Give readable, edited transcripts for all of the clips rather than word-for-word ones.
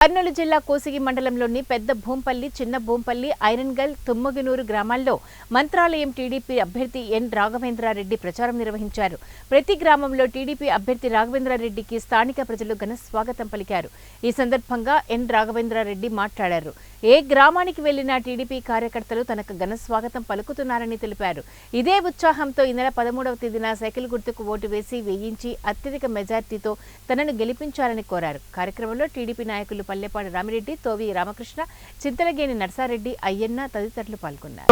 కర్నూలు జిల్లా కోసిగి మండలంలోని పెద్ద భూంపల్లి, చిన్న భూంపల్లి, ఐరన్గల్, తుమ్మగినూరు గ్రామాల్లో మంత్రాలయం టీడీపీ అభ్యర్థి ఎన్ రాఘవేంద్రారెడ్డి ప్రచారం నిర్వహించారు. ప్రతి గ్రామంలో టీడీపీ అభ్యర్థి రాఘవేంద్రారెడ్డికి స్థానిక ప్రజలు ఘన స్వాగతం పలికారు. ఈ సందర్భంగా ఎన్ రాఘవేంద్రారెడ్డి మాట్లాడారు. ఏ గ్రామానికి వెళ్లినా టీడీపీ కార్యకర్తలు తనకు ఘన స్వాగతం పలుకుతున్నారని తెలిపారు. ఇదే ఉత్సాహంతో ఈ నెల 13వ తేదీన సైకిల్ గుర్తుకు ఓటు వేసి వేయించి అత్యధిక మెజార్టీతో తనను గెలిపించాలని కోరారు. కార్యక్రమంలో టీడీపీ నాయకులు పల్లెపాడు రామిరెడ్డి, తోవి రామకృష్ణ, చింతలగేని నర్సారెడ్డి, అయ్యన్న తదితరులు పాల్గొన్నారు.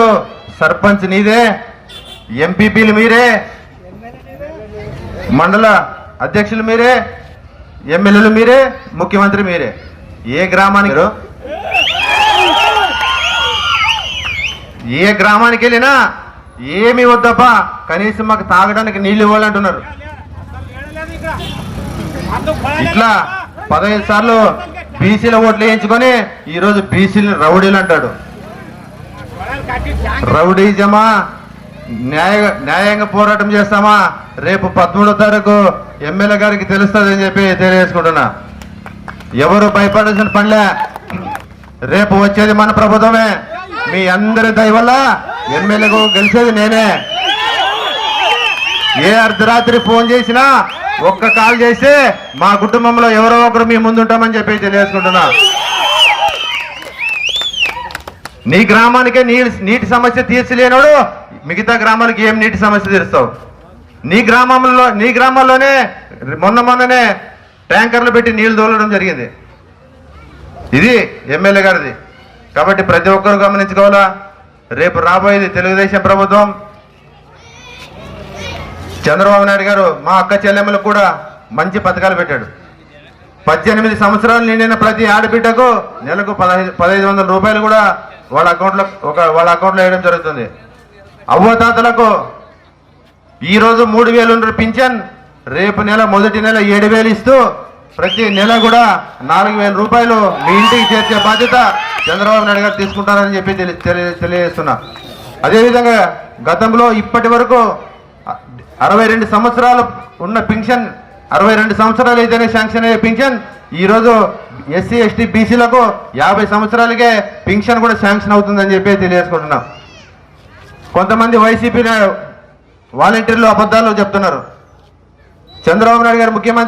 సర్పంచ్ నీదే, ఎంపీపీలు మీరే, మండల అధ్యక్షులు మీరే, ఎమ్మెల్యేలు మీరే, ముఖ్యమంత్రి మీరే. ఏ గ్రామానికి వెళ్ళినా ఏమి వద్దప్పా, కనీసం మాకు తాగడానికి నీళ్లు ఇవ్వాలంటున్నారు. ఇట్లా 15 సార్లు బీసీల ఓట్లు వేయించుకొని ఈరోజు బీసీలు రౌడీలు అంటాడు. రౌడీజమా, న్యాయంగా పోరాటం చేస్తామా, రేపు 13వ తారీఖు ఎమ్మెల్యే గారికి తెలుస్తుందని చెప్పి తెలియజేసుకుంటున్నా. ఎవరు భయపడాల్సిన పనిలే, రేపు వచ్చేది మన ప్రభుత్వమే. మీ అందరి దయ వల్ల ఎమ్మెల్యేకు గెలిచేది నేనే. ఏ అర్ధరాత్రి ఫోన్ చేసినా ఒక్క కాల్ చేస్తే మా కుటుంబంలో ఎవరో ఒకరు మీ ముందుంటామని చెప్పి తెలియజేసుకుంటున్నా. నీ గ్రామానికే నీటి సమస్య తీర్చలేనోడు మిగతా గ్రామాలకి ఏం నీటి సమస్య తీరుస్తావు? నీ గ్రామాల్లోనే మొన్ననే ట్యాంకర్లు పెట్టి నీళ్లు తోలడం జరిగింది. ఇది ఎమ్మెల్యే గారిది. కాబట్టి ప్రతి ఒక్కరు గమనించుకోవాలా. రేపు రాబోయేది తెలుగుదేశం ప్రభుత్వం. చంద్రబాబు నాయుడు గారు మా అక్క చెల్లెమ్మలకు కూడా మంచి పథకాలు పెట్టాడు. 18 సంవత్సరాలు నిండిన ప్రతి ఆడబిడ్డకు నెలకు 1500 రూపాయలు కూడా వాళ్ళ అకౌంట్లో వేయడం జరుగుతుంది. అవ్వతాతలకు ఈరోజు 3000 పింఛన్, రేపు నెల మొదటి నెల 7000 ఇస్తూ ప్రతి నెల కూడా 4000 రూపాయలు మీ ఇంటికి చేర్చే బాధ్యత చంద్రబాబు నాయుడు గారు తీసుకుంటారని చెప్పి తెలియజేస్తున్నా. అదేవిధంగా గతంలో ఇప్పటి వరకు 62 సంవత్సరాలు ఉన్న పింఛన్, 62 సంవత్సరాలు అయితేనే శాంక్షన్ అయ్యే పింఛన్ ఈరోజు ఎస్సీ ఎస్టీ బీసీలకు 50 సంవత్సరాలకే పింఛన్ కూడా శాంక్షన్ అవుతుందని చెప్పి తెలియజేసుకుంటున్నాం. కొంతమంది వైసీపీ వాలంటీర్లు అబద్ధాలు చెప్తున్నారు. చంద్రబాబు నాయుడు గారు ముఖ్యమంత్రి